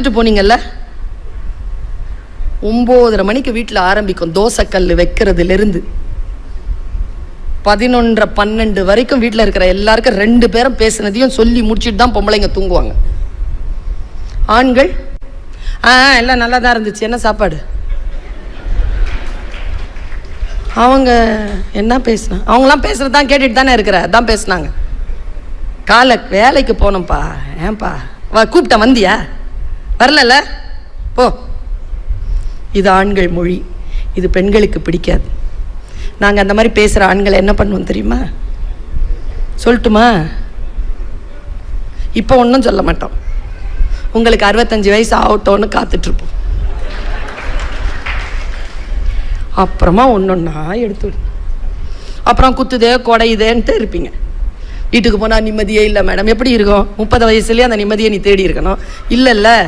வித்துட்டு போனீங்கல்ல, 9:30 மணிக்கு வீட்டில் ஆரம்பிக்கும் தோசைக்கல் வைக்கிறதுலேருந்து 11, 12 வரைக்கும் வீட்டில் இருக்கிற எல்லாருக்கும் 2 பேரும் பேசுனதையும் சொல்லி முடிச்சுட்டு தான் பொம்பளைங்க தூங்குவாங்க. ஆண்கள் எல்லாம் நல்லா தான் இருந்துச்சு, என்ன சாப்பாடு, அவங்க என்ன பேசினா, அவங்களாம் பேசுறது தான் கேட்டுட்டு தானே இருக்கிற, தான் பேசுனாங்க. காலை வேலைக்கு போனோம்ப்பா, ஏன்பா கூப்பிட்டேன் வந்தியா, வரல போ. இது ஆண்கள் மொழி, இது பெண்களுக்கு பிடிக்காது. நாங்கள் அந்த மாதிரி பேசுகிற ஆண்களை என்ன பண்ணுவோம் தெரியுமா, சொல்லட்டுமா? இப்போ ஒன்றும் சொல்ல மாட்டோம், உங்களுக்கு 65 வயசு ஆகட்டோன்னு காத்துட்ருப்போம். அப்புறமா ஒன்றொன்னா எடுத்து விடு, அப்புறம் குத்துதே கொடையுதேன்ட்டு இருப்பீங்க. வீட்டுக்கு போனால் நிம்மதியே இல்லை மேடம். எப்படி இருக்கும்? 30 வயசுலேயே அந்த நிம்மதியை நீ தேடி இருக்கணும். இல்லைல்ல,